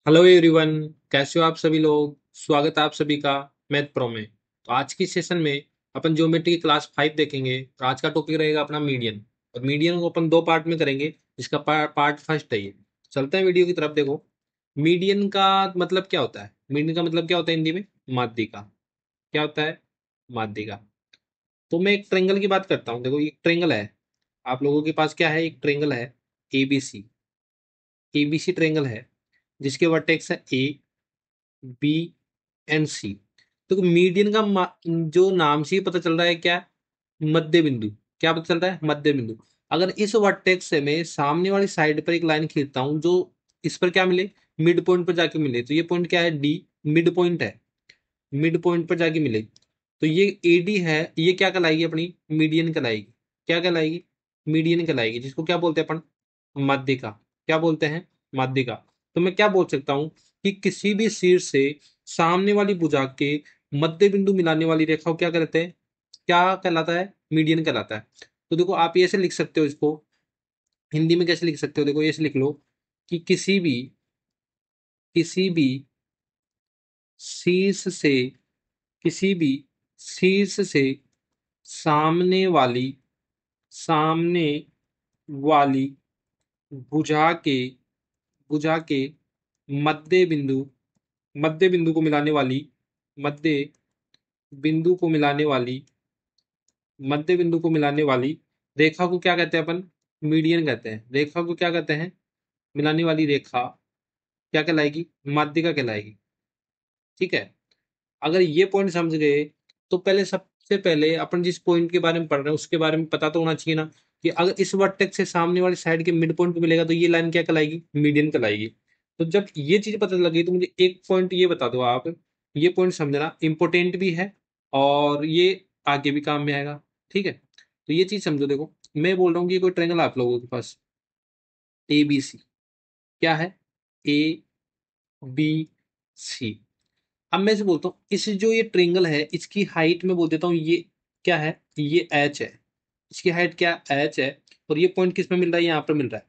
Hello everyone. कैसे हो आप सभी लोग। स्वागत है आप सभी का मैथ प्रो में। तो आज की सेशन में अपन ज्योमेट्री की क्लास 5 देखेंगे। और आज का टॉपिक रहेगा अपना मीडियन। और मीडियन को अपन दो पार्ट में करेंगे, जिसका पार्ट फर्स्ट है ये। चलते हैं वीडियो की तरफ। देखो, मीडियन का मतलब क्या होता है। मीडियन का मतलब क्या होता है हिंदी में? माध्यिका। क्या होता है? माध्यिका। तो मैं एक ट्रेंगल की बात करता हूँ। देखो, एक ट्रेंगल है। आप लोगों के पास क्या है? एक ट्रेंगल है, एबीसी। एबीसी ट्रेंगल है, जिसके वर्टेक्स है ए, बी एंड सी। तो मीडियन का जो नाम से ही पता चल रहा है क्या? मध्य बिंदु। क्या पता चल रहा है? मध्य बिंदु। अगर इस वर्टेक्स से मैं सामने वाली साइड पर एक लाइन खींचता हूं जो इस पर क्या मिले, मिड पॉइंट पर जाके मिले, तो ये पॉइंट क्या है? डी। मिड पॉइंट है, मिड पॉइंट पर जाके मिले, तो ये एडी है। ये क्या कहलाएगी? अपनी मीडियन कहलाएगी। क्या कहलाएगी? मीडियन कहलाएगी, जिसको क्या बोलते हैं अपन? माध्यिका। क्या बोलते हैं? माध्यिका। तो मैं क्या बोल सकता हूं कि किसी भी शीर्ष से सामने वाली भुजा के मध्य बिंदु मिलाने वाली रेखा को क्या कहते हैं? क्या कहलाता है? मीडियन कहलाता है। तो देखो, आप ऐसे लिख सकते हो इसको। हिंदी में कैसे लिख सकते हो? देखो, ऐसे लिख लो कि किसी भी शीर्ष से किसी भी शीर्ष से सामने वाली सामने वाली भुजा के भुजा के मध्य बिंदु मध्य बिंदु को मिलाने वाली मध्य बिंदु को मिलाने वाली मध्य बिंदु को मिलाने वाली रेखा को क्या कहते हैं अपन? मीडियन कहते हैं। रेखा को क्या कहते हैं? मिलाने वाली रेखा क्या कहलाएगी? माध्यिका कहलाएगी। ठीक है। अगर ये पॉइंट समझ गए, तो पहले सबसे पहले अपन जिस पॉइंट के बारे में पढ़ रहे हैं उसके बारे में पता तो होना चाहिए ना, कि अगर इस वर्टेक्स से सामने वाली साइड के मिड पॉइंट पे मिलेगा तो ये लाइन क्या कहलाएगी? मीडियन कहलाएगी। तो जब ये चीज पता लगी तो मुझे एक पॉइंट ये बता दो आप। ये पॉइंट समझना इंपॉर्टेंट भी है, और ये आगे भी काम में आएगा। ठीक है। तो ये चीज समझो। देखो, मैं बोल रहा हूँ कि कोई ट्रायंगल आप लोगों के पास ए बी सी। क्या है? A B C. अब मैं से बोलता हूँ, इस जो ये ट्रेंगल है इसकी हाइट में बोल देता हूँ ये क्या है? ये एच है। इसकी हाइट क्या? एच है। और ये पॉइंट किस में मिल रहा है? यहाँ पर मिल रहा है।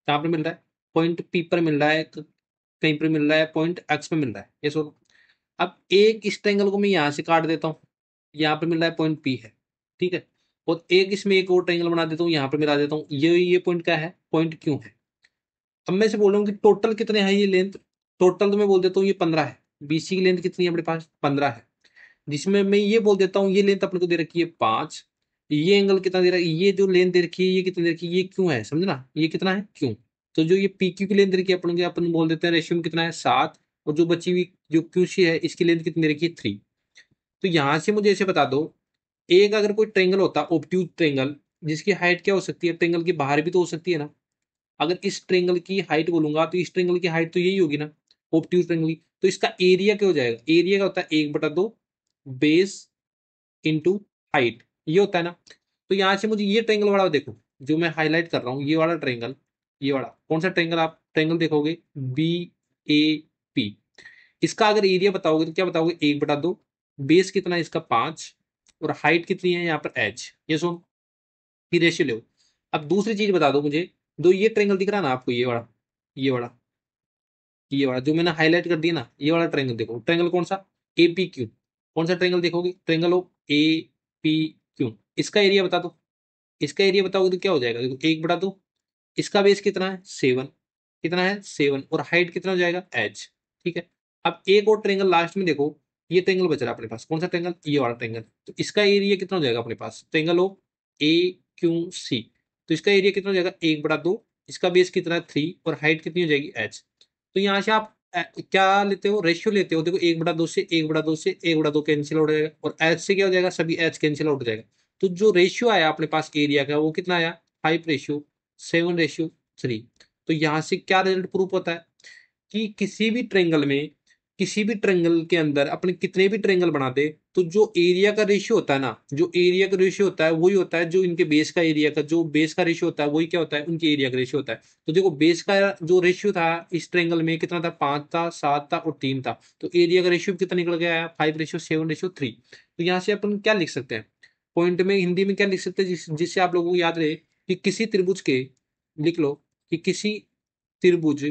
कहाँ पर मिल रहा है? पॉइंट पी पर मिल रहा है, कहीं पर मिल रहा है, पॉइंट एक्स पे मिल रहा है। ये सोचो। अब एक इस ट्रेंगल को मैं यहाँ से काट देता हूँ। यहाँ पर मिल रहा है, पॉइंट पी है। ठीक है। और एक इसमें एक और ट्रेंगल बना देता हूँ, यहाँ पर मिला देता हूँ। ये पॉइंट क्या है? पॉइंट क्यों है। अब मैं से बोल रहा हूँ कि टोटल कितने हैं ये लेंथ। टोटल तो मैं बोल देता हूँ ये 15 है। बीसी की लेंथ कितनी है अपने पास? 15 है। जिसमें मैं ये बोल देता हूँ ये लेंथ अपने को दे रखी है 5। ये एंगल कितना दे रहा है? ये जो लेंथ दे रखी है ये कितनी दे रखी है? ये क्यों है, समझना। ये कितना है? क्यों। तो जो ये पी क्यू की लेंथ दे रखी है अपन को, अपन बोल देते हैं रेशियो में कितना है? 7। और जो बची हुई जो क्यू सी है इसकी लेंथ कितनी दे रखी है? 3। तो यहां से मुझे ऐसे बता दो, एक अगर कोई ट्रेंगल होता ऑब्ट्यूज ट्रेंगल, जिसकी हाइट क्या हो सकती है? ट्रेंगल की बाहर भी तो हो सकती है ना। अगर इस ट्रेंगल की हाइट बोलूंगा तो इस ट्रेंगल की हाइट तो यही होगी ना, ऑब्ट्यूज ट्रेंगल की। तो इसका एरिया क्या हो जाएगा? एरिया क्या होता है? 1/2 बेस इंटू हाइट। ये होता है ना। तो यहां से मुझे ये ट्रेंगल वाला देखो, जो मैं हाईलाइट कर रहा हूँ, ये वाला ट्रेंगल। ये वाला कौन सा ट्रेंगल? आप ट्रेंगल देखोगे, बी ए पी। इसका अगर एरिया बताओगे तो क्या बताओगे? 1/2। बेस कितना है इसका? 5। और हाइट कितनी है यहाँ पर? एच। ये सुन, फिर रेशियो लो। अब दूसरी चीज बता दो मुझे। दो ये ट्रेंगल दिख रहा है ना आपको, ये वाला ये वाला जो मैंने हाईलाइट कर दिया ना, ये वाला ट्रेंगल देखो। ट्रेंगल कौन सा? AP Q. कौन सा ट्रेंगल देखोगे? Triangle of A P Q. इसका एरिया बता दो। इसका एरिया बताओगे तो क्या हो जाएगा? देखो, 1/2। इसका बेस कितना है? 7। कितना है? 7। और हाइट कितना हो जाएगा? एच। ठीक है। अब एक और ट्रेंगल लास्ट में देखो। ये ट्रेंगल बच रहा है अपने पास। कौन सा ट्रेंगल? ये वाला ट्रेंगल। तो इसका एरिया कितना हो जाएगा अपने पास? Triangle of A Q C. तो इसका एरिया कितना हो जाएगा? 1/2। इसका बेस कितना है? 3। और हाइट कितनी हो जाएगी? एच। तो यहाँ से आप क्या लेते हो? रेशियो लेते हो। देखो, 1/2 से 1/2 से 1/2 कैंसिल आउट हो जाएगा, और एच से क्या हो जाएगा? सभी एच कैंसिल आउट हो जाएगा। तो जो रेशियो आया अपने पास एरिया का, वो कितना आया? 5:7:3। तो यहां से क्या रिजल्ट प्रूफ होता है? कि किसी भी ट्रेंगल के अंदर अपन कितने भी ट्रेंगल बना दे, तो जो एरिया का रेशियो होता है ना, जो एरिया का रेशियो होता है वही होता है जो इनके बेस का एरिया का, जो बेस का रेशियो होता है वही क्या होता है? उनके एरिया का रेशियो होता है। तो देखो, बेस का जो रेशियो था इस ट्रेंगल में कितना था? 5 था, 7 था और 3 था। तो एरिया का रेशियो कितना निकल गया? 5:7:3। तो यहाँ से अपन क्या लिख सकते हैं? पॉइंट में हिंदी में क्या लिख सकते हैं जिससे आप लोगों को याद रहे कि किसी त्रिभुज के, लिख लो कि किसी त्रिभुज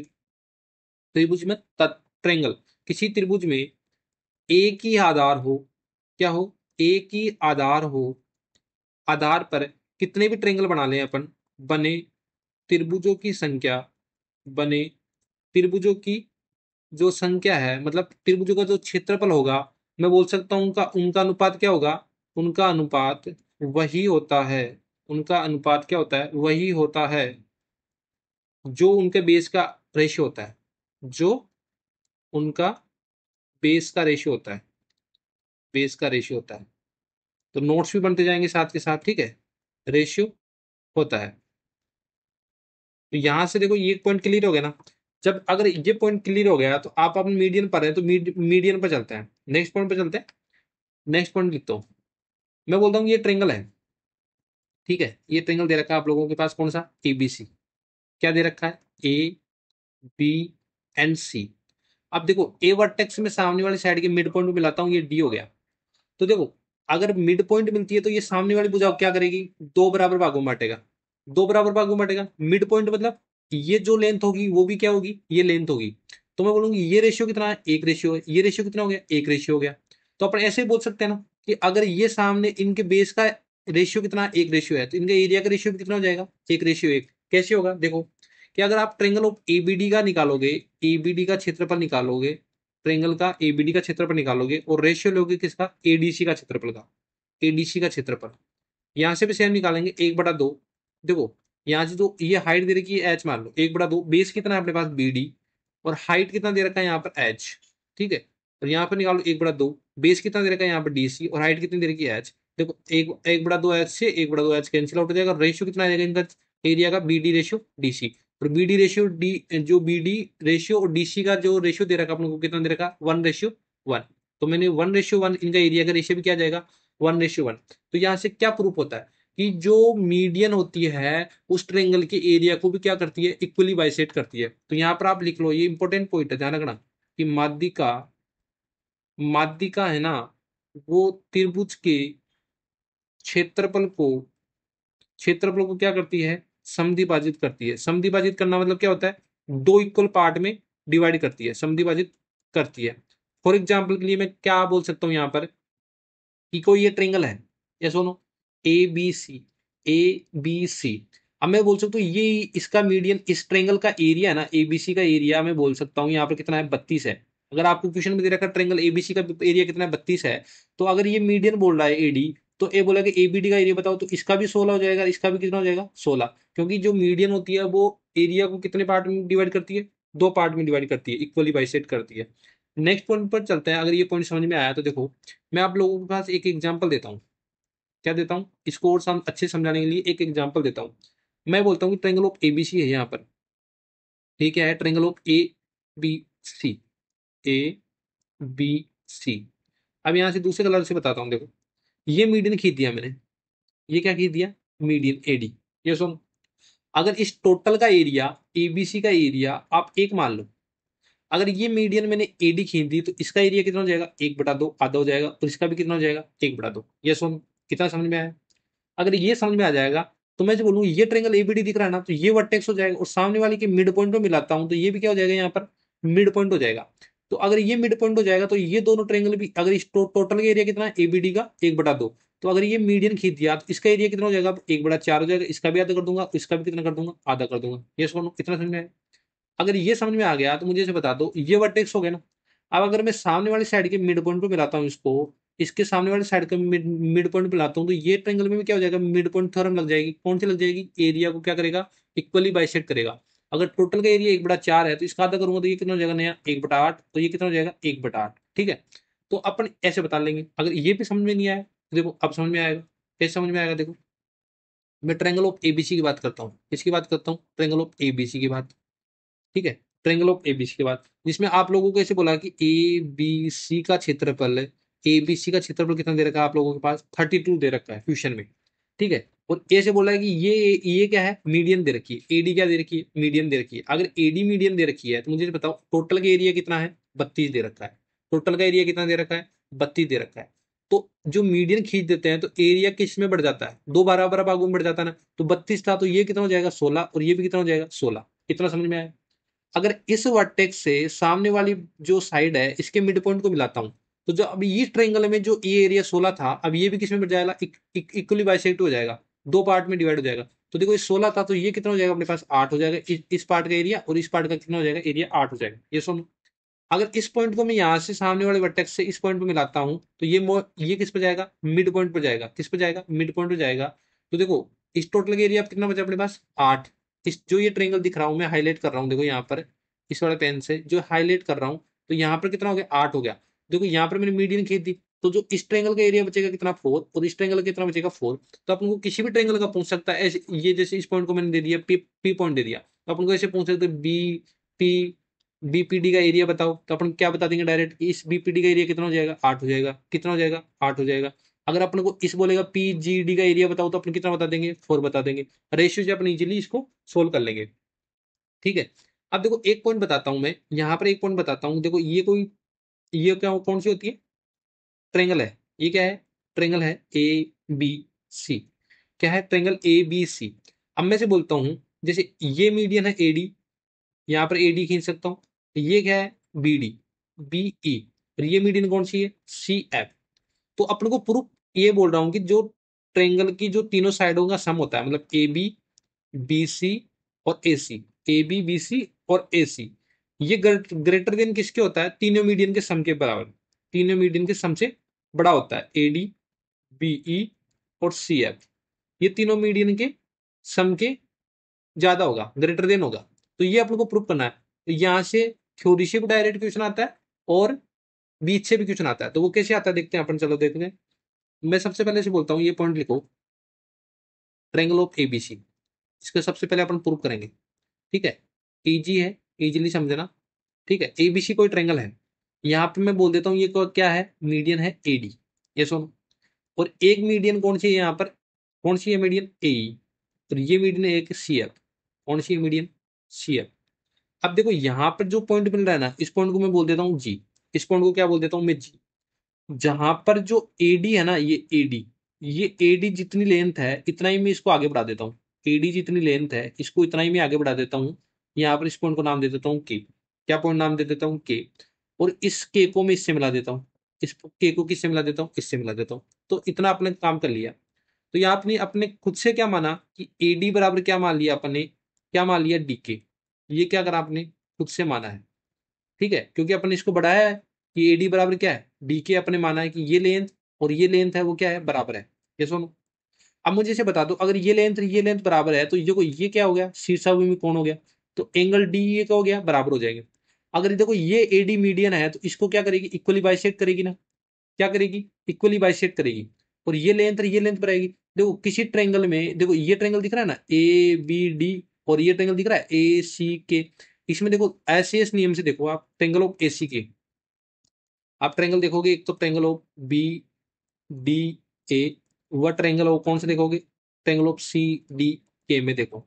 त्रिभुज में ट्रेंगल, किसी त्रिभुज में एक ही आधार हो, क्या हो, एक ही आधार हो, आधार पर कितने भी ट्रेंगल बना लें अपन, बने त्रिभुजों की संख्या, बने त्रिभुजों की जो संख्या है, मतलब त्रिभुजों का जो क्षेत्रफल होगा, मैं बोल सकता हूं उनका उनका अनुपात क्या होगा, उनका अनुपात वही होता है, उनका अनुपात क्या होता है, वही होता है जो उनके बेस का रेशियो होता है, जो उनका बेस का रेशियो होता है, बेस का रेशियो होता है। तो नोट्स भी बनते जाएंगे साथ के साथ, ठीक है, रेशियो होता है। तो यहां से देखो ये पॉइंट क्लियर हो गया ना। जब अगर ये पॉइंट क्लियर हो गया तो आप अपने मीडियन पर है, तो मीडियन पर चलते हैं, नेक्स्ट पॉइंट पर चलते हैं। नेक्स्ट पॉइंट लिखता हूँ, मैं बोलता हूँ ये ट्रेंगल है, ठीक है, ये ट्रेंगल दे रखा है आप लोगों के पास, कौन सा, एबीसी। क्या दे रखा है, ए बी एंड सी। अब देखो ए वर्टेक्स में सामने वाली साइड के मिड पॉइंट को मिलाता हूँ, ये डी हो गया। तो देखो अगर मिड पॉइंट मिलती है तो ये सामने वाली भुजा क्या करेगी, दो बराबर भागों में बांटेगा, दो बराबर भागों में बांटेगा। मिड पॉइंट मतलब ये जो लेंथ होगी वो भी क्या होगी, ये लेंथ होगी। तो मैं बोलूंगी ये रेशियो कितना है, एक रेशियो है, ये रेशियो कितना हो गया, एक रेशियो हो गया। तो अपन ऐसे ही बोल सकते हैं ना कि अगर ये सामने इनके बेस का रेशियो कितना, एक रेशियो है, तो इनका एरिया का रेशियो भी कितना हो जाएगा, एक रेशियो एक। कैसे होगा, देखो कि अगर आप ट्रेंगल ऑफ एबीडी का निकालोगे, एबीडी का क्षेत्रफल निकालोगे, ट्रेंगल का एबीडी का क्षेत्रफल निकालोगे और रेशियो लोगे किसका, एडीसी का क्षेत्रफल का, एडीसी का क्षेत्रफल। यहां से भी सेम निकालेंगे, 1/2। देखो यहां से जो ये हाइट दे रखी है एच, मान लो 1/2, बेस कितना है अपने पास बीडी, और हाइट कितना दे रखा है यहाँ पर एच, ठीक है। और यहाँ पर निकालो 1/2, बेस कितना दे रखा है यहाँ पर डीसी, और हाइट कितनी दे रखी है एच। देखो 1/2 एच से 1/2 एच कैंसिल आउट हो जाएगा, रेशियो कितना आ जाएगा इनका एरिया का, बीडी रेशियो डीसी। और बीडी रेशियो डी, जो बीडी रेशियो और डीसी का जो रेशियो दे रखा अपने को, कितना दे रखा, 1:1। तो मैंने 1:1 इनका एरिया का रेशियो भी क्या जाएगा, 1:1। तो यहाँ से क्या प्रूफ होता है कि जो मीडियन होती है उस ट्रेंगल के एरिया को भी क्या करती है, इक्वली बाइसेट करती है। तो यहाँ पर आप लिख लो, ये इंपॉर्टेंट पॉइंट है, ध्यान रखना कि माध्यिका, माध्यिका है ना, वो त्रिभुज के क्षेत्रफल को, क्षेत्रफल को क्या करती है, समद्विभाजित करती है। समद्विभाजित करना मतलब क्या होता है, दो इक्वल पार्ट में डिवाइड करती है, समद्विभाजित करती है। फॉर एग्जाम्पल के लिए मैं क्या बोल सकता हूँ यहाँ पर कि कोई ये ट्रेंगल है, ये सुनो, ए B C, A B C. अब मैं बोल सकता हूँ ये इसका मीडियन, इस ट्रेंगल का एरिया है ना, एबीसी का एरिया मैं बोल सकता हूँ यहाँ पर कितना है, 32 है। अगर आपको क्वेश्चन में दे रखा ट्रेंगल एबीसी का एरिया कितना है, 32 है, तो अगर ये मीडियन बोल रहा है एडी, तो ए बोला कि एबीडी का एरिया बताओ, तो इसका भी 16 हो जाएगा, इसका भी कितना हो जाएगा, 16। क्योंकि जो मीडियन होती है वो एरिया को कितने पार्ट में डिवाइड करती है, दो पार्ट में डिवाइड करती है, इक्वली बाइसेट करती है। नेक्स्ट पॉइंट पर चलते हैं। अगर ये पॉइंट समझ में आया तो देखो मैं आप लोगों के पास एक एग्जांपल देता हूँ। क्या देता हूँ, इसको और अच्छे से समझाने के लिए एक एग्जांपल देता हूँ। मैं बोलता हूँ कि ट्रेंगल ऑफ एबीसी है यहाँ पर, ठीक है, triangle of A B C, A B C. अब यहाँ से दूसरे कलर से बताता हूँ, देखो ये मीडियन खींच दिया मैंने, ये क्या खींच दिया, मीडियन एडी। ये सुन, अगर इस टोटल का एरिया, एबीसी का एरिया आप एक मान लो, अगर ये मीडियन मैंने एडी खींच दी तो इसका एरिया कितना हो जाएगा, 1/2, आधा हो जाएगा, और इसका भी कितना हो जाएगा, 1/2। ये सुन, कितना समझ में आया। अगर ये समझ में आ जाएगा तो मैं जो बोलूँ ये ट्रेंगल एबीडी दिख रहा है ना, तो ये वर्टेक्स हो जाएगा, और सामने वाले के मिड पॉइंट में मिलाता हूं तो ये भी क्या हो जाएगा, यहाँ पर मिड पॉइंट हो जाएगा। तो अगर ये मिड पॉइंट हो जाएगा तो ये दोनों ट्रेंगल भी, अगर इस टोटल का एरिया कितना है एबीडी का, 1/2, तो अगर ये मीडियन खींच दिया तो इसका एरिया कितना हो जाएगा, 1/4 हो जाएगा। इसका भी आधा कर दूंगा, इसका भी कितना कर दूंगा, आधा कर दूंगा। ये सुनो कितना समझ में आया। अगर ये समझ में आ गया तो मुझे इसे बता दो, ये वर्टेक्स हो गया ना। अब अगर मैं सामने वाली साइड के मिड पॉइंट पे मिलाता हूँ इसको, इसके सामने वाली साइड का मिड पॉइंट पे मिलाता हूँ, तो ये ट्रेंगल में भी क्या हो जाएगा, मिड पॉइंट थ्योरम लग जाएगी। कौन सी लग जाएगी, एरिया को क्या करेगा, इक्वली बाइसेक्ट करेगा। अगर टोटल का एरिया 1/4 है तो इसका आधा करूंगा तो ये कितना हो जाएगा, नया 1/8, तो ये कितना हो जाएगा, 1/8, ठीक है। तो अपन ऐसे बता लेंगे। अगर ये भी समझ में नहीं आया तो देखो अब समझ में आएगा। कैसे समझ में आएगा, देखो मैं ट्रेंगल ऑफ एबीसी की बात करता हूँ, किसकी बात करता हूँ, ट्रेंगल ऑफ एबीसी की बात, ठीक है। ट्रायंगल ऑफ एबीसी के बाद, जिसमें आप लोगों को ऐसे बोला कि ए बी सी का क्षेत्रफल है, ए बी सी का क्षेत्रफल कितना दे रखा है आप लोगों के पास, 32 दे रखा है क्वेश्चन में, ठीक है। और ऐसे बोला है कि ये क्या है, मीडियन दे रखी है, एडी क्या दे रखी है, मीडियन दे रखी है। अगर एडी मीडियन दे रखी है तो मुझे बताओ टोटल का एरिया कितना है, 32 दे रखा है। टोटल का एरिया कितना दे रखा है, 32 दे रखा है। तो जो मीडियन खींच देते हैं तो एरिया किस में बढ़ जाता है, दो बराबर भागों में बढ़ जाता है ना। तो 32 था तो ये कितना हो जाएगा, 16, और ये भी कितना हो जाएगा, 16। कितना समझ में आया। अगर इस वर्टेक्स से सामने वाली जो साइड है इसके मिड पॉइंट को मिलाता हूँ, तो जो अभी इस ट्रायंगल में जो ये एरिया 16 था, अब ये भी किस में बढ़ जाएगा, इक्वली बाइसेक्ट हो जाएगा, दो पार्ट में डिवाइड हो जाएगा। तो देखो ये 16 था, तो ये कितना हो जाएगा अपने पास, 8 हो जाएगा। इस पार्ट का एरिया और इस पार्ट का कितना हो जाएगा, एरिया 8 हो जाएगा। ये सुनो, अगर इस पॉइंट को मैं यहाँ से सामने वाले वर्टेक्स से इस पॉइंट पे मिलाता हूँ, तो ये किस पे जाएगा, मिड पॉइंट पे जाएगा। किस पे जाएगा, मिड पॉइंट पे जाएगा। तो देखो इस टोटल का एरिया कितना बचा अपने पास, 8। इस जो ये ट्रायंगल दिख रहा हूँ मैं हाईलाइट कर रहा हूँ, देखो यहाँ पर इस वाले पेन से जो हाईलाइट कर रहा हूँ, तो यहाँ पर कितना हो गया, 8 हो गया। देखो यहाँ पर मैंने मीडियन खींच दी, तो जो इस ट्रायंगल का एरिया बचेगा कितना, 4, और इस ट्रायंगल का कितना बचेगा, 4। तो अपन को किसी भी ट्रायंगल का पूछ सकता है ऐसे, ये जैसे इस पॉइंट को मैंने दे दिया, पी पॉइंट दे दिया, तो अपन को ऐसे पूछ सकते बी पी बीपीडी का एरिया बताओ, तो अपन क्या बता देंगे डायरेक्ट, इस बीपीडी का एरिया कितना हो जाएगा, 8 हो जाएगा। कितना हो जाएगा, 8 हो जाएगा। अगर अपन को इस बोलेगा पीजीडी का एरिया बताओ, तो अपन कितना बता देंगे, 4 बता देंगे। रेशियो से अपन इजीली इसको सोल्व कर लेंगे। ठीक है। अब देखो एक पॉइंट बताता हूं मैं, यहाँ पर एक पॉइंट बताता हूँ। देखो ये क्या कौन सी होती है, ट्रेंगल है। ये क्या है, ट्रेंगल है ए बी सी। क्या है, ट्रेंगल ए बी सी। अब मैं से बोलता हूँ, जैसे ये मीडियन है एडी, यहाँ पर एडी खींच सकता हूँ। ये क्या है, बीडी बीई, और ये मीडियन कौन सी है, सी एफ। तो अपन को प्रूफ ये बोल रहा हूँ कि जो ट्रेंगल की जो तीनों साइडों का सम होता है, मतलब ए बी बी सी और ए सी, ए बी बी सी और ए सी, ये ग्रेटर देन किसके होता है, तीनों मीडियन के सम के बराबर। तीनों मीडियन के सम से बड़ा होता है ए डी बीई और सी एफ। ये तीनों मीडियन के सम के ज्यादा होगा, ग्रेटर देन होगा। तो ये अपन को प्रूव करना है। तो यहाँ से थ्योरी से भी डायरेक्ट क्वेश्चन आता है और बीच से भी क्वेश्चन आता है। तो वो कैसे आता है देखते हैं अपन, चलो देखते हैं। मैं सबसे पहले से बोलता हूँ, ये पॉइंट लिखो, ट्रायंगल ऑफ एबीसी, इसका सबसे पहले अपन प्रूव करेंगे। ठीक है, इजी है, इजीली समझना। ठीक है, एबीसी कोई ट्रायंगल है, यहाँ पे मैं बोल देता हूँ ये क्या है, मीडियन है एडी। ये सुनो, और एक मीडियन कौन सी है यहाँ पर, कौन सी है मीडियन, ए। तो ये मीडियन है एक सी एफ। कौन सी है मीडियन, सी एफ। अब देखो यहाँ पर जो पॉइंट मिल रहा है ना, इस पॉइंट को मैं बोल देता हूँ जी। इस पॉइंट को क्या बोल देता हूँ मैं, जी। जहां पर जो एडी है ना, ये एडी जितनी लेंथ है इतना ही मैं इसको आगे बढ़ा देता हूँ। एडी जितनी लेंथ है इसको इतना ही मैं आगे बढ़ा देता हूँ। यहाँ पर इस पॉइंट को नाम दे देता हूँ के। क्या पॉइंट नाम दे देता हूँ, के। और इस के को मैं इससे मिला देता हूँ। इस के को किससे मिला देता हूँ, इससे मिला देता हूँ। तो इतना अपने काम कर लिया। तो यहाँ अपने अपने खुद से क्या माना कि एडी बराबर क्या मान लिया अपने, क्या मान लिया, डीके। ये क्या करा आपने, खुद से माना है। ठीक है, क्योंकि अपन इसको बढ़ाया है कि एडी बराबर क्या है, डी के। अपने माना है कि ये लेंथ और ये लेंथ है वो क्या है, बराबर है। ये सुनो, अब मुझे इसे बता दो, अगर ये लेंथ बराबर है, तो ये क्या हो गया, शीर्षाभिमुखी कोण हो गया। तो एंगल डी ये क्या हो गया, बराबर हो जाएंगे। अगर देखो ये एडी मीडियन है, तो इसको क्या करेगी, इक्वली बाइसेक्ट करेगी ना। क्या करेगी, इक्वली बाइसेक्ट करेगी। और ये लेंथ पर आएगी। देखो किसी ट्रायंगल में, देखो ये ट्रायंगल दिख रहा है ना, ए बी डी, और ये ट्रायंगल दिख रहा है ए सी के। इसमें देखो ऐसे इस नियम से देखो आप, ट्रायंगल ऑफ ए सी के आप ट्रायंगल देखोगे, एक तो triangle of B D A, वह ट्रायंगल ऑफ कौन से देखोगे, ट्रायंगल ऑफ सी डी के में देखो।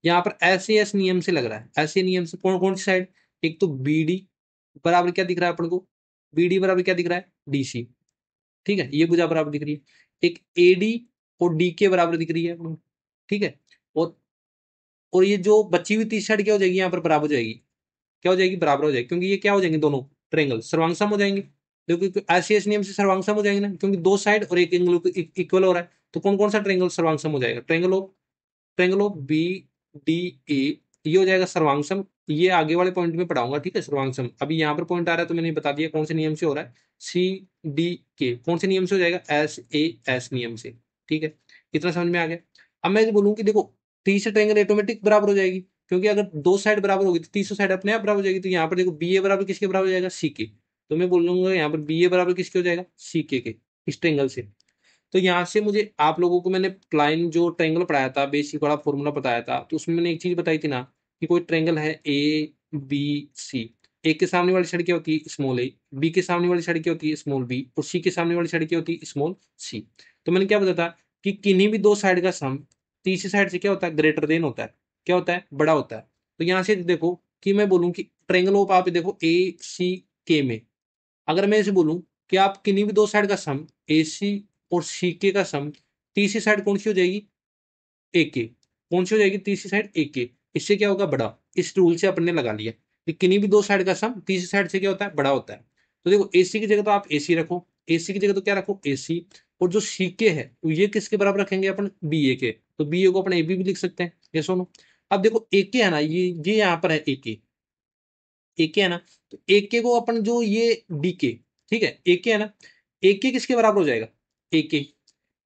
यहाँ पर ऐसे एस नियम से लग रहा है, ऐसे नियम से कौन कौन सी साइड, एक तो बी डी बराबर क्या दिख रहा है अपन को, बी डी बराबर क्या दिख रहा है, डी सी। ठीक है, ये भुजा बराबर दिख रही है। एक ए डी और डी के बराबर दिख रही है अपन को। ठीक है, और और ये जो बची हुई तीसरी साइड क्या हो जाएगी, यहाँ पर बराबर हो जाएगी। क्या हो जाएगी, बराबर हो जाएगी, क्योंकि ये क्या हो जाएंगे, दोनों ट्रायंगल सर्वांग सम हो जाएंगे। क्योंकि ऐसे ऐसे नियम से सर्वांग सम हो जाएंगे ना, क्योंकि दो साइड और एक एंगल इक्वल हो रहा है। तो कौन कौन सा ट्रायंगल सर्वांग सम हो जाएगा, triangle of B D A, ये हो जाएगा सर्वांग सम। ये आगे वाले पॉइंट में पढ़ाऊंगा। ठीक है, सर्वांग सम अभी यहाँ पर पॉइंट आ रहा है तो मैंने बता दिया कौन से नियम से हो रहा है। सी डी के कौन से नियम से हो जाएगा, एस ए एस नियम से। ठीक है, इतना समझ में आ गया। अब मैं बोलूँ कि देखो तीसरे ट्रायंगल ऑटोमेटिक बराबर हो जाएगी, क्योंकि अगर दो साइड बराबर होगी तो तीसरी साइड अपने आप बराबर हो जाएगी। तो यहाँ पर देखो बी ए बराबर किसके बराबर हो जाएगा, सी के। तो मैं बोलूंगा यहाँ पर बी ए बराबर किसके हो जाएगा, सी के इस ट्रायंगल से। तो यहाँ से मुझे आप लोगों को मैंने प्लाइन जो ट्रायंगल पढ़ाया था, बेसिक वाला फॉर्मूला बताया था, तो उसमें मैंने एक चीज बताई थी ना कि कोई ट्रायंगल है ए बी सी। ए के सामने वाली साइड क्या होती है, स्मॉल ए। बी के सामने वाली साइड क्या होती है, स्मॉल बी। और सी के सामने वाली साइड क्या होती है, स्मॉल सी। तो मैंने क्या बताया था कि किन्हीं भी दो साइड का सम तीसरी साइड से क्या होता है, ग्रेटर देन होता है। क्या होता है, बड़ा होता है। तो यहाँ से देखो कि मैं बोलूँ कि ट्रायंगल ऑफ आप देखो ए सी के में, अगर मैं इसे बोलूं कि आप किन्हीं भी दो साइड का सम ए सी और सी के का सम, तीसरी साइड कौन सी हो जाएगी, ए के। कौन सी हो जाएगी तीसरी साइड, ए के। इससे क्या होगा, बड़ा। इस रूल से अपन ने लगा लिया कि किन्हीं भी दो साइड का सम तीसरी साइड से क्या होता है, बड़ा होता है। तो देखो एसी की जगह तो आप एसी रखो, एसी की जगह तो क्या रखो, एसी। और जो सीके है तो ये किसके बराबर रखेंगे अपन, बी ए के। तो बी ए को अपन ए बी भी लिख सकते हैं, ये सुनो। अब देखो ए के है ना, ये यहाँ पर है ए के, ए के है ना। तो ए के को अपन जो ये डी के, ठीक है, ए के है ना, ए के किसके बराबर हो जाएगा, ए के,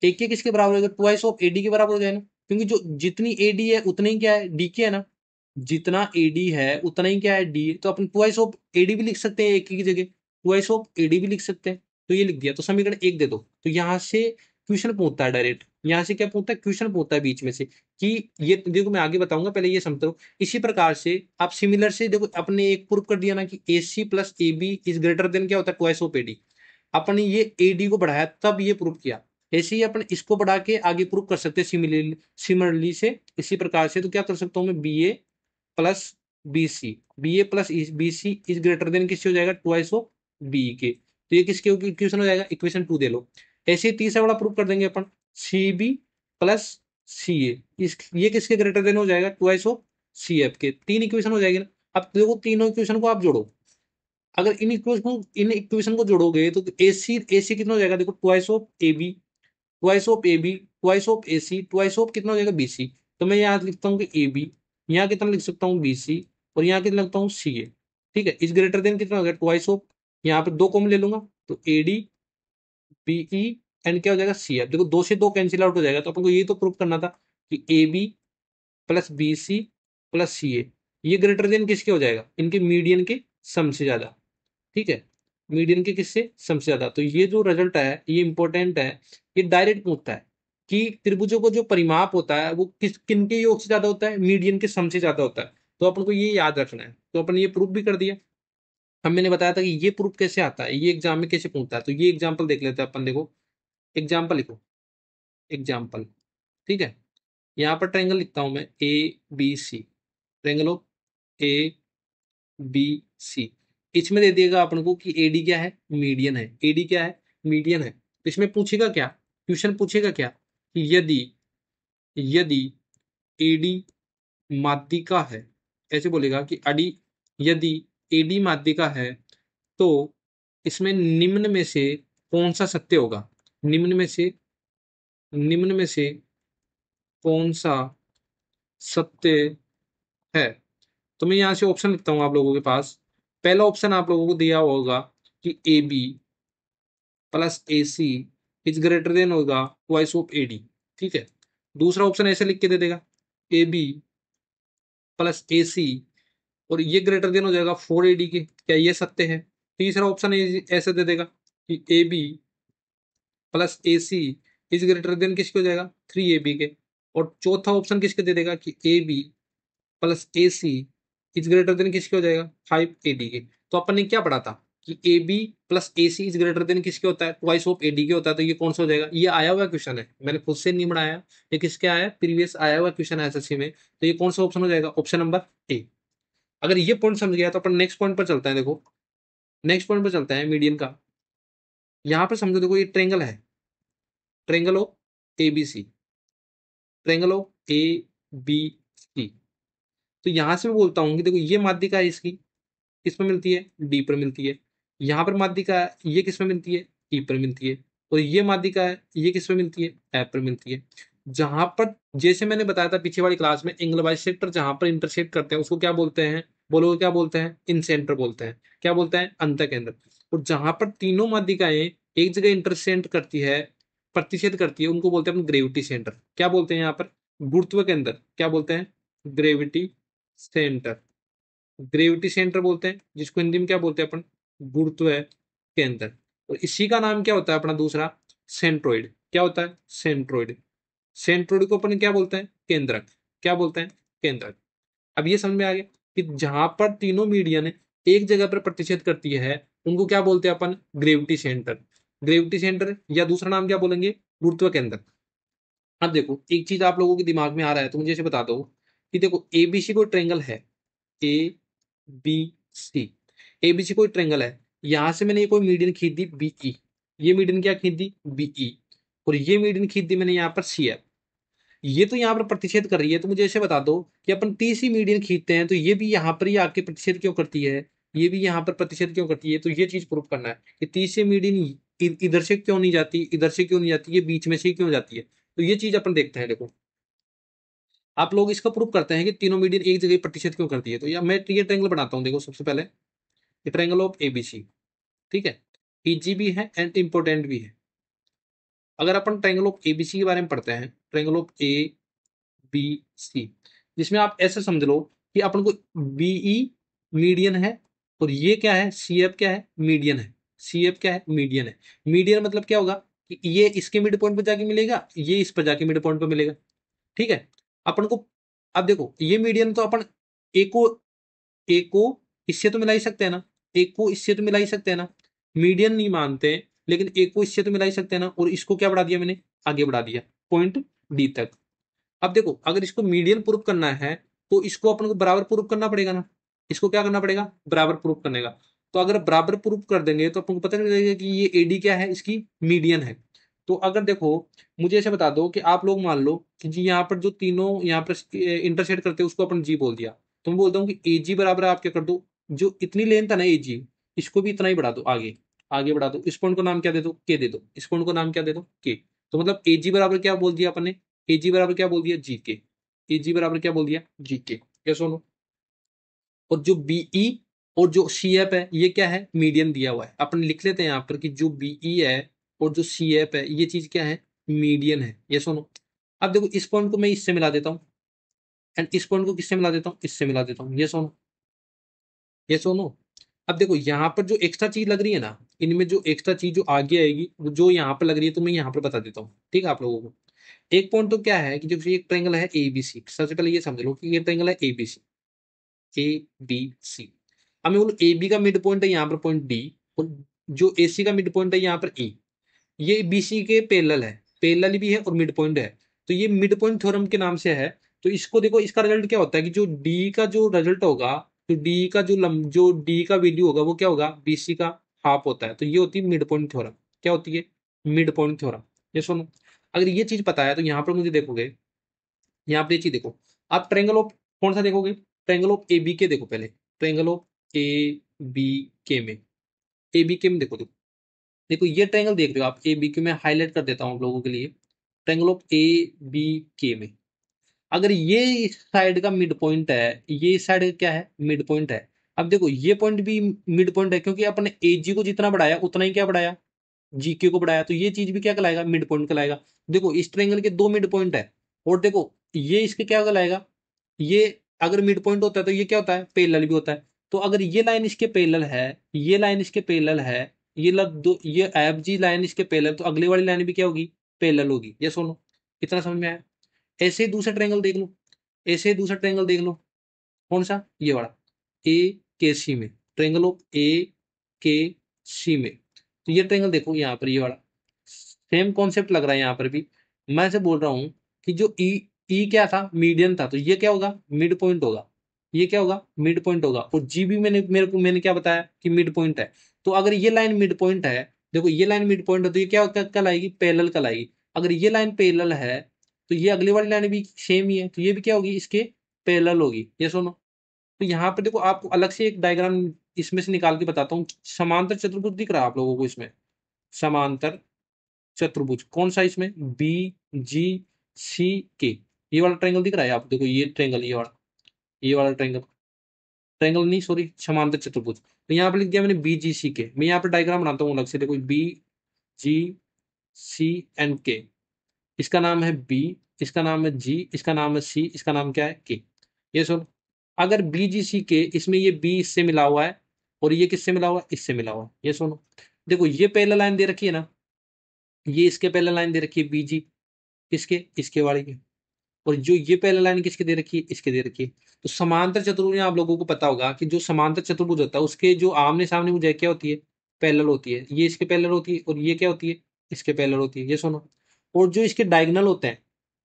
ए के किसके बराबर हो जाएगा, ट्वाइस ऑफ एडी के बराबर हो जाएगा ना। क्योंकि जो जितनी एडी है उतना ही क्या है, डी के है ना। जितना एडी है उतना ही क्या है, डी है। तो अपन ट्वाइस ऑफ एडी भी लिख सकते हैं, ए के की जगह ट्वाइस ऑफ एडी भी लिख सकते हैं। तो ये लिख दिया, तो समीकरण एक दे दो। तो यहाँ से क्वेश्चन पूछता है डायरेक्ट, यहाँ से क्या पूछता है, क्वेश्चन पूछता है बीच में से कि ये देखो, मैं आगे बताऊंगा, पहले ये समझते हो। इसी प्रकार से आप सिमिलर से देखो, अपने एक प्रूफ कर दिया ना कि A C plus A B is greater than क्या होता है, ट्वाइस ऑफ एडी। अपन ने ये एडी को बढ़ाया तब ये प्रूफ किया। ऐसे ही अपन इसको बढ़ा के आगे प्रूफ कर सकते हैं सिमिलरली, सिमिलरली से इसी प्रकार से। तो क्या कर सकता हूँ मैं, B A plus B C, B A plus B C is greater than किससे हो जाएगा, ट्वाइस ऑफ बी के। तो ये किसके इक्वेशन हो जाएगा, इक्वेशन 2 दे लो। ऐसे ही तीसरा वाला प्रूफ कर देंगे अपन, सी बी प्लस सी ए, इस ये किसके ग्रेटर देन हो जाएगा, ट्वाइस ऑफ सी एफ के। तीन इक्वेशन हो जाएगी ना। अब देखो तीनों इक्वेशन को आप जोड़ो, अगर इन इक्वेशन को जोड़ोगे तो एसी एसी कितना हो जाएगा, देखो twice of A B, twice of A B, twice of A C, twice of कितना हो जाएगा, बी सी। तो मैं यहाँ लिखता हूँ कि ए बी, यहाँ कितना लिख सकता हूँ, बी सी, और यहाँ कितना लिखता हूँ, सी ए। ठीक है, इस ग्रेटर देन कितना हो गया, ट्वाइस ऑफ, यहाँ पे दो कॉमन ले लूंगा, तो ए डी बीई एंड क्या हो जाएगा, सी एफ। देखो दो से दो कैंसिल आउट हो जाएगा। तो अपन को ये तो प्रूव करना था कि A B plus B C plus C A ये ग्रेटर देन किसके हो जाएगा, इनके मीडियन के सम से ज्यादा। ठीक है, मीडियन के किससे, सम से ज्यादा। तो ये जो रिजल्ट है ये इंपॉर्टेंट है। ये डायरेक्ट पूछता है कि त्रिभुजों को जो परिमाप होता है वो किन के योग से ज्यादा होता है, मीडियन के सम से ज्यादा होता है। तो अपन को ये याद रखना है। तो अपन ये प्रूफ भी कर दिया। हम मैंने बताया था कि ये प्रूफ कैसे आता है, ये एग्जाम में कैसे पूछता है। तो ये एग्जाम्पल देख लेते हैं अपन। देखो एग्जाम्पल लिखो, एग्जाम्पल। ठीक है, यहाँ पर ट्रायंगल लिखता हूं मैं, A B C, triangle of A B C. इसमें दे दिएगा अपन को कि एडी क्या है, मीडियन है। एडी क्या है, मीडियन है। तो इसमें पूछेगा क्या, क्वेश्चन पूछेगा क्या कि यदि यदि एडी माध्यिका है, ऐसे बोलेगा कि अडी, यदि एडी माध्यिका है तो इसमें निम्न में से कौन सा सत्य होगा, निम्न में से कौन सा सत्य है। तो मैं यहाँ से ऑप्शन लिखता हूँ आप लोगों के पास। पहला ऑप्शन आप लोगों को दिया होगा कि A B plus A C is greater than होगा ट्वाइस ऑफ ए डी। ठीक है, दूसरा ऑप्शन ऐसे लिख के दे देगा, ए बी प्लस ए सी और ये ग्रेटर देन हो जाएगा 4 AD के। क्या ये सत्य है। तीसरा ऑप्शन ऐसे दे देगा कि A B plus A C is greater than किसके हो जाएगा, 3 AB के। और चौथा ऑप्शन किसके दे देगा कि A B plus A C is greater than किसके हो जाएगा, 5 AD के। तो अपन ने क्या पढ़ा था कि A B plus A C is greater than किसके होता है, ट्वाइस ऑफ एडी के होता है। तो ये कौन सा हो जाएगा, ये आया हुआ क्वेश्चन है, मैंने खुद से नहीं बनाया। ये किसके आया है, प्रीवियस आया हुआ क्वेश्चन है एसएससी में। तो ये कौन सा ऑप्शन हो जाएगा, ऑप्शन नंबर ए। अगर ये पॉइंट समझ गया तो अपन नेक्स्ट पॉइंट पर चलते हैं। देखो नेक्स्ट पॉइंट पर चलते हैं, मीडियन का। यहाँ पर समझो, देखो ये ट्रेंगल है, triangle of A B C, triangle of A B C. तो यहां से मैं बोलता हूँ कि देखो ये माध्यिका है इसकी, किस में मिलती है, डी पर मिलती है। यहाँ पर माध्यिका है, ये किस में मिलती है, ई पर मिलती है। और ये माध्यिका है, ये किस में मिलती है, एफ पर मिलती है। जहां पर जैसे मैंने बताया था पीछे वाली क्लास में, एंगल बाइसेक्टर जहां पर इंटरसेक्ट करते हैं उसको क्या बोलते हैं, बोलोगे क्या बोलते हैं, इन सेंटर बोलते हैं। क्या बोलते हैं, अंत केंद्र। और जहां पर तीनों माध्यिकाएं एक जगह इंटरसेक्ट करती है, प्रतिच्छेद करती है, उनको बोलते हैं अपन ग्रेविटी सेंटर। क्या बोलते हैं यहाँ पर, गुरुत्व केंद्र। क्या बोलते हैं, ग्रेविटी सेंटर। ग्रेविटी सेंटर बोलते हैं, जिसको हिंदी में क्या बोलते हैं अपन, गुरुत्व केंद्र। और इसी का नाम क्या होता है अपना दूसरा, सेंट्रोइड। क्या होता है, सेंट्रोइड। सेंट्रोइड को अपन क्या बोलते हैं, केंद्रक। क्या बोलते हैं, केंद्रक। अब ये समझ में आ गया कि जहां पर तीनों मीडियन एक जगह पर प्रतिच्छेद करती है उनको क्या बोलते हैं अपन, ग्रेविटी सेंटर। ग्रेविटी सेंटर या दूसरा नाम क्या बोलेंगे, गुरुत्व केंद्र। अब देखो एक चीज आप लोगों के दिमाग में आ रहा है तो मुझे इसे बता दो कि देखो एबीसी कोई ट्रेंगल है, ए बी सी, एबीसी कोई ट्रेंगल है। यहां से मैंने ये कोई मीडियन खींच दी बीई, ये मीडियन क्या खींच दी, बीई। और ये मीडियन खींच दी मैंने यहाँ पर सी एफ। ये तो यहाँ पर प्रतिषेध कर रही है, तो मुझे ऐसे बता दो कि अपन तीसरी मीडियन खींचते हैं तो ये भी यहाँ पर ही आके प्रतिषेध क्यों करती है, ये भी यहाँ पर प्रतिषेध क्यों करती है। तो ये चीज प्रूव करना है कि तीसरी मीडियन इधर से क्यों नहीं जाती, इधर से क्यों नहीं जाती, ये बीच में से ही क्यों जाती है। तो ये चीज अपन देखते हैं। देखो आप लोग इसका प्रूव करते हैं कि तीनों मीडियन एक जगह प्रतिशत क्यों करती है। तो या मैं ये ट्रायंगल बनाता हूँ। देखो सबसे पहले ये ट्रायंगल ऑफ एबीसी, ठीक है, इजी भी है एंड इंपॉर्टेंट भी है। अगर अपन ट्रायंगल ऑफ एबीसी के बारे में पढ़ते हैं, triangle of A B C, जिसमें आप ऐसे समझ लो कि अपन को बीई मीडियन है और ये क्या है, सी एफ क्या है, मीडियन है। सी एफ क्या है, मीडियन है। मीडियन मतलब क्या होगा कि ये इसके मिड पॉइंट पर जाके मिलेगा, ये इस पर जाके मिड पॉइंट पर मिलेगा, ठीक है। अपन को अब देखो ये मीडियन तो अपन ए को ए को इससे तो मिला ही सकते हैं ना, ए को इससे तो मिला ही सकते हैं ना। मीडियन नहीं मानते लेकिन ए को इससे तो मिला ही सकते हैं ना, और इसको क्या बढ़ा दिया मैंने, आगे बढ़ा दिया पॉइंट डी तक। अब देखो अगर इसको मीडियन प्रूफ करना है तो इसको अपन को बराबर प्रूफ करना पड़ेगा ना, इसको क्या करना पड़ेगा, बराबर प्रूफ करने का। तो अगर बराबर प्रूफ कर देंगे तो अपन को पता चलेगा कि ये एडी क्या है, इसकी मीडियन है। तो अगर देखो मुझे ऐसे बता दो कि आप लोग मान लो कि जी यहाँ पर जो तीनों यहाँ पर इंटरसेक्ट करते हैं उसको अपन जी बोल दिया, तो मैं बोलता हूँ कि ए जी बराबर आप क्या कर दो, जो इतनी लेंथ है ना ए जी, इसको भी इतना ही बढ़ा दो, आगे आगे बढ़ा दो। इस पॉइंट को नाम क्या दे दो, के दे दो। इस पॉइंट को नाम क्या दे दो, के। तो मतलब ए जी बराबर क्या बोल दिया अपन ने, ए जी बराबर क्या बोल दिया, जी के। ए जी बराबर क्या बोल दिया, जी के। क्या सुनो, और जो बीई और जो सी एफ है ये क्या है, मीडियन दिया हुआ है। अपन लिख लेते हैं यहाँ पर कि जो बीई है और जो सी एफ है ये चीज क्या है, मीडियन है। ये सुनो, अब देखो इस पॉइंट को मैं इससे मिला देता हूँ एंड इस पॉइंट को किससे मिला देता हूँ, इससे मिला देता हूँ। ये सुनो, ये सुनो। अब देखो यहाँ पर जो एक्स्ट्रा चीज लग रही है ना, इनमें जो एक्स्ट्रा चीज जो आगे आएगी वो जो यहाँ पर लग रही है तो मैं यहाँ पर बता देता हूँ, ठीक है आप लोगों को। एक पॉइंट तो क्या है कि जो एक ट्रायंगल है एबीसी, सबसे पहले ये समझ लो कि ये ट्रायंगल है एबीसी, ए बी सी। अब मैं बोलूँ ए बी का मिड पॉइंट है यहाँ पर पॉइंट डी, और जो ए सी का मिड पॉइंट है यहाँ पर ई, ये बी सी के पैरेलल है, पैरेलल भी है और मिड पॉइंट है। तो ये मिड पॉइंट थ्योरम के नाम से है। तो इसको देखो, इसका रिजल्ट क्या होता है कि जो डी का जो रिजल्ट होगा, तो डी का जो डी का वैल्यू होगा वो क्या होगा, बी सी का हाफ होता है। तो ये होती है मिड पॉइंट थ्योरम। क्या होती है, मिड पॉइंट थ्योरम। ये सुनो, अगर ये चीज पता है तो यहाँ पर मुझे देखोगे, यहाँ पर ये चीज देखो, आप ट्रायंगल ऑफ कौन सा देखोगे, ट्रायंगल ऑफ ए बी के देखो पहले, ट्रायंगल ऑफ ए बी के में, ए बी के में देखो, देखो देखो ये ट्रायंगल देख रहे हो आप, ए बी के में हाईलाइट कर देता हूँ आप लोगों के लिए। ट्रायंगल ऑफ ए बी के में अगर ये इस साइड का मिड पॉइंट है, ये इस साइड का क्या है, मिड पॉइंट है। अब देखो ये पॉइंट भी मिड पॉइंट है क्योंकि अपने ए जी को जितना बढ़ाया उतना ही क्या बढ़ाया, जी के को बढ़ाया। तो ये चीज भी क्या कहलाएगा, मिड पॉइंट कहलाएगा। देखो इस ट्रायंगल के दो मिड पॉइंट है, और देखो ये इसके क्या कहलाएगा, ये अगर मिड पॉइंट होता है तो ये क्या होता है, पैरेलल भी होता है। तो अगर ये लाइन इसके पैरेलल है, ये लाइन इसके पैरेलल है, ये लग दो, ये एफ जी लाइन इसके पैरेलल, तो अगली वाली लाइन भी क्या होगी, पैरेलल होगी। ये सुनो, इतना समझ में आया। ऐसे ही दूसरा ट्रायंगल देख लो, ऐसे ही दूसरा ट्रायंगल देख लो, कौन सा, ये वाला, ए के सी में, ट्रायंगल ऑफ ए के सी में। तो ये ट्रायंगल देखो यहाँ पर, ये वाला सेम कॉन्सेप्ट लग रहा है यहाँ पर भी। मैं से बोल रहा हूँ कि जो ई ई क्या था, मीडियन था, तो ये क्या होगा, मिड पॉइंट होगा। ये क्या होगा, मिड पॉइंट होगा। और जी भी मैंने क्या बताया कि मिड पॉइंट है। तो अगर ये लाइन मिड पॉइंट है, देखो ये लाइन मिड पॉइंट है, तो ये क्या कल आएगी, पैरेलल कल आएगी। अगर ये लाइन पैरेलल है तो ये अगली वाली लाइन भी सेम ही है, तो ये भी क्या होगी, इसके पैरेलल होगी। ये सुनो, तो यहाँ पे देखो आपको अलग से एक डायग्राम इसमें से निकाल के बताता हूँ। समांतर चतुर्भुज दिख रहा है आप लोगों को इसमें, समांतर चतुर्भुज कौन सा, इसमें बी जी सी के, ये वाला ट्रायंगल दिख रहा है आप देखो, ये ट्रायंगल, ये वाला ट्रायंगल, ट्रायंगल नहीं सॉरी, समांतर चतुर्भुज। तो यहाँ पे लिख दिया मैंने बी जी सी के। मैं यहाँ पे डायग्राम बनाता हूँ अलग से, देखो बी जी सी एंड के, इसका नाम है बी, इसका नाम है जी, इसका नाम है सी, इसका नाम क्या है, के। ये सुन, अगर बी जी सी के, इसमें ये बी इससे मिला हुआ है और ये किससे मिला हुआ है, इससे मिला हुआ है। ये सुनो, देखो ये पहला लाइन दे रखी है ना, ये इसके पहले लाइन दे रखी है बीजी, किसके, इसके वाले के। और जो ये पहले लाइन किसके दे रखी है, इसके दे रखी है। तो समांतर चतुर्भुज में आप लोगों को पता होगा कि जो समांतर चतुर्भुज होता है उसके जो आमने सामने भुजाएं क्या होती है, पैरेलल होती है। ये इसके पैरेलल होती है और ये क्या होती है, इसके पैरेलल होती है। ये सुनो, और जो इसके डायगोनल होते हैं,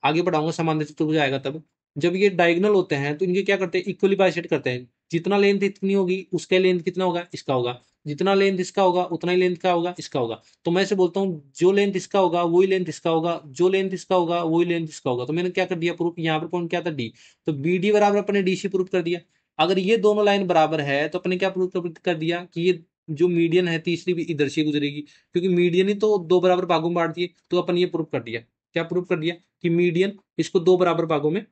आगे बढ़ाऊंगा समांतर चतुर्भुज आएगा तब, जब ये डायगोनल होते हैं तो इनके क्या करते हैं, इक्वली बाइसेक्ट करते हैं। जितना लेंथ इतनी होगी उसका लेंथ कितना होगा, इसका होगा। जितना लेंथ इसका होगा उतना ही लेंथ का होगा इसका होगा। तो मैं से बोलता हूँ जो लेंथ इसका होगा वही लेंथ इसका होगा, जो लेंथ इसका होगा वही लेंथ इसका होगा। तो मैंने क्या कर दिया प्रूफ, यहाँ पर पॉइंट क्या था डी, तो बी डी बराबर अपने डी सी प्रूफ कर दिया। अगर ये दोनों लाइन बराबर है तो अपने क्या प्रूफ कर दिया कि ये जो मीडियन है तीसरी भी इधर से गुजरेगी, क्योंकि मीडियन ही तो दो बराबर भागों में बांट दिए। तो अपन ये प्रूफ कर दिया, क्या प्रूफ कर दिया कि मीडियन इसको दो बराबर भागों में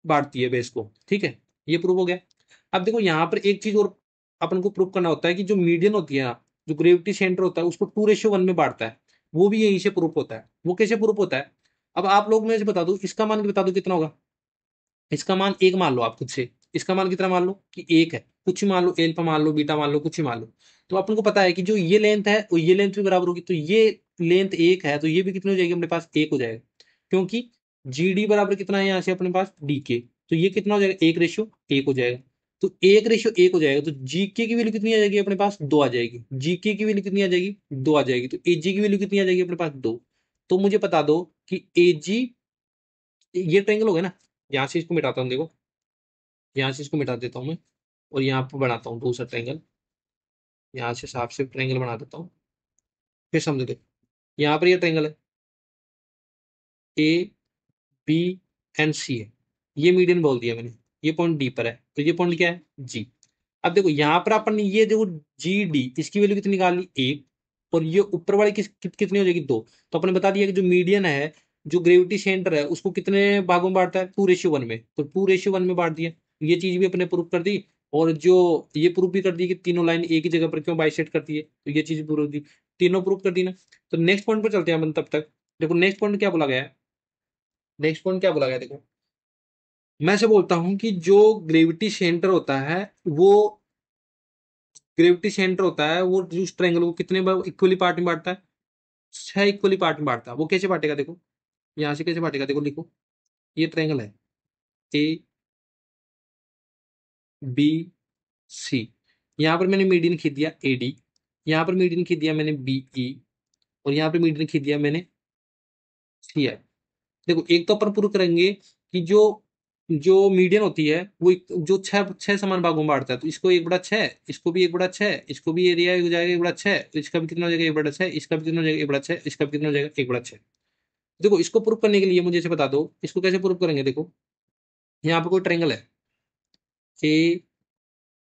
बांटती है बेस को। ठीक है, ये प्रूफ हो गया। अब देखो यहाँ पर एक चीज और अपन को प्रूफ करना होता है कि जो मीडियन होती है ना, जो ग्रेविटी सेंटर होता है उसको 2:1 में बांटता है, वो भी यहीं से प्रूफ होता है। वो कैसे प्रूफ होता है, अब आप लोग मैं बता दो, इसका मान बता दो कितना होगा। इसका मान एक मान लो आप खुद से, इसका मान कितना मान लो कि एक है, कुछ ही मान लो, एल्फा मान लो, बीटा मान लो, कुछ ही मान लो। तो अपन को पता है कि जो ये लेंथ है वो ये लेंथ भी बराबर होगी, तो ये लेंथ एक है तो ये भी कितनी हो जाएगी अपने पास, एक हो जाएगा। क्योंकि जी डी बराबर कितना है यहाँ से अपने पास डी के, तो ये कितना हो जाएगा, एक रेशियो एक हो जाएगा। तो एक रेशियो एक हो जाएगा, तो जी के की वैल्यू कितनी आ जाएगी अपने पास, दो आ जाएगी। जी के की वैल्यू कितनी आ जाएगी, दो आ जाएगी। तो ए जी की वैल्यू कितनी आ जाएगी अपने पास, दो। तो मुझे बता दो कि ए जी, ये ट्रायंगल हो गया ना, यहाँ से इसको मिटाता हूँ देखो, यहाँ से इसको मिटा देता हूँ मैं, और यहाँ पर बनाता हूँ दूसरा ट्रायंगल। यहाँ से साफ से ट्रायंगल बना देता हूँ, फिर समझो देखो। यहाँ पर ये ट्रायंगल है, ए बी एंड सी है, ये मीडियन बोल दिया मैंने, ये पॉइंट डी पर है, तो ये पॉइंट क्या है, जी। अब देखो यहाँ पर अपन ने ये देखो जी डी इसकी वैल्यू कितनी निकाली, एक, और ये ऊपर वाली कितनी हो जाएगी, दो। तो अपने बता दिया कि जो मीडियन है, जो ग्रेविटी सेंटर है, उसको कितने भागों में बांटता है, 2:1 में, तो 2:1 में बांट दिया। ये चीज भी अपने प्रूव कर दी, और जो ये प्रूफ भी कर दी कि तीनों लाइन एक ही जगह पर क्यों बाइसेक्ट करती है, तो ये चीज प्रूव दी, तीनों प्रूफ कर दी ना। तो नेक्स्ट पॉइंट पर चलते हैं अपन तब तक। देखो नेक्स्ट पॉइंट क्या बोला गया है, नेक्स्ट पॉइंट क्या बोला गया देखो, मैं से बोलता हूं कि जो ग्रेविटी सेंटर होता है वो, ग्रेविटी सेंटर होता है वो उस ट्रायंगल को कितने इक्वली पार्ट में बांटता है, 6 इक्वली पार्ट में बांटता है। वो कैसे बांटेगा देखो, यहां से कैसे बांटेगा देखो, लिखो, ये ट्रायंगल है ए बी सी, यहाँ पर मैंने मीडियन खींच दिया ए डी, यहाँ पर मीडियन खींच दिया मैंने बी ई, और यहाँ पर मीडियन खींच दिया मैंने सी आई। देखो एक तो अपन प्रूव करेंगे कि जो जो मीडियन होती है वो जो छह छह समान भागों में बांटता है, तो इसको 1/6, इसको भी 1/6, इसको भी एरिया हो जाएगा 1/6, तो इसका भी कितना हो जाएगा 1/6, इसका भी कितना हो जाएगा 1/6, इसका भी कितना हो जाएगा 1/6। देखो इसको प्रूव करने के लिए मुझे इसे बता दो, इसको कैसे प्रूव करेंगे। देखो यहाँ पर कोई ट्रायंगल है ए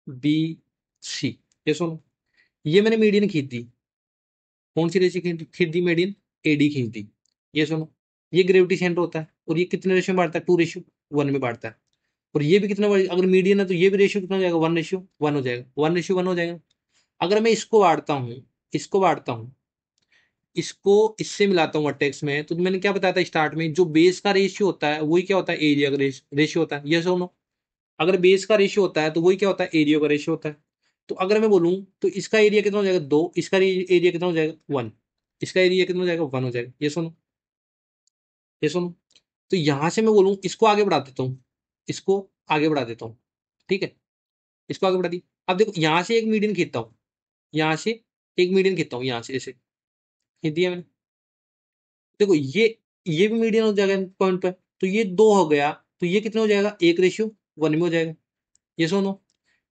बी सी, ये सुनो, ये मैंने मीडियन खींच दी, कौन सी रेशियो खींच दी, मीडियन एडी खींच दी। ये सुनो, ये ग्रेविटी सेंटर होता है, और ये कितने रेशियो में बांटता है, 2:1 में बांटता है। और ये भी कितना, अगर मीडियन है तो ये भी रेशियो कितना हो जाएगा, 1:1 हो जाएगा, 1:1 हो जाएगा। अगर मैं इसको बांटता हूँ, इसको बांटता हूँ, इसको इससे मिलाता हूँ वर्टेक्स में, तो मैंने क्या बताया था स्टार्ट में, जो बेस का रेशियो होता है वही क्या होता है, एरिया का रेशियो होता है। ये सुनो, अगर बेस का रेशियो होता है तो वही क्या होता है, एरिया का रेशियो होता है। तो अगर मैं बोलूँ तो इसका एरिया कितना हो जाएगा, दो, इसका एरिया कितना हो जाएगा, वन, इसका एरिया कितना हो जाएगा, वन हो जाएगा। ये सुनो, ये सुनो, तो यहां से मैं बोलूँ इसको आगे बढ़ा देता हूँ, इसको आगे बढ़ा देता हूँ, ठीक है, इसको आगे बढ़ा दी। अब देखो यहाँ से एक मीडियन खींचता हूँ, यहाँ से एक मीडियन खींचता हूँ, यहाँ से ऐसे खींच दिया मैंने। देखो ये भी मीडियन हो जाएगा पॉइंट पे, तो ये दो हो गया, तो ये कितना हो जाएगा, 1:1 में हो जाएगा। ये सुनो,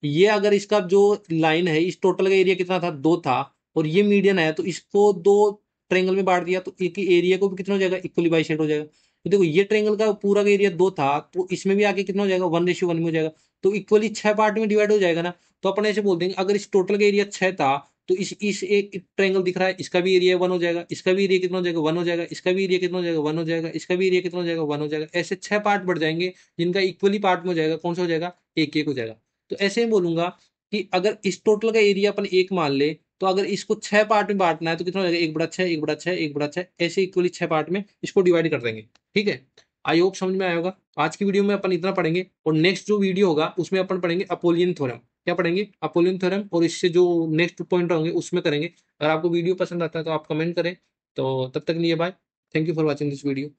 ये अगर इसका जो लाइन है, इस टोटल का एरिया कितना था, दो था, और ये मीडियन है, तो इसको दो ट्रायंगल में बांट दिया, तो एक एरिया को भी कितना हो जाएगा, इक्वली बाइसेक्ट हो जाएगा। तो देखो ये ट्रायंगल का पूरा का एरिया दो था, तो इसमें भी आके कितना हो जाएगा, 1:1 में हो जाएगा, तो इक्वली 6 पार्ट में डिवाइड हो जाएगा ना। तो अपन ऐसे बोल देंगे अगर इस टोटल का एरिया 6 था, तो इस एक ट्रायंगल दिख रहा है, इसका भी एरिया 1 हो जाएगा, इसका भी एरिया कितना हो जाएगा, 1 हो जाएगा, इसका भी एरिया कितना हो जाएगा, 1 हो जाएगा, इसका भी एरिया कितना हो जाएगा, 1 हो जाएगा। ऐसे 6 पार्ट बढ़ जाएंगे, जिनका इक्वली पार्ट में हो जाएगा, कौन सा हो जाएगा, एक एक हो जाएगा। तो ऐसे ही बोलूंगा कि अगर इस टोटल का एरिया अपन एक मान ले, तो अगर इसको 6 पार्ट में बांटना है तो कितना हो जाएगा, 1/6, 1/6, 1/6, ऐसे इक्वली 6 पार्ट में इसको डिवाइड कर देंगे। ठीक है, आई होप समझ में आया होगा। आज की वीडियो में अपन इतना पढ़ेंगे, और नेक्स्ट जो वीडियो होगा उसमें अपन पढ़ेंगे अपोलियन थ्योरम। क्या पढ़ेंगे, अपोलियन थ्योरम, और इससे जो नेक्स्ट पॉइंट होंगे उसमें करेंगे। अगर आपको वीडियो पसंद आता है तो आप कमेंट करें। तो तब तक के लिए bye, thank you for watching this video.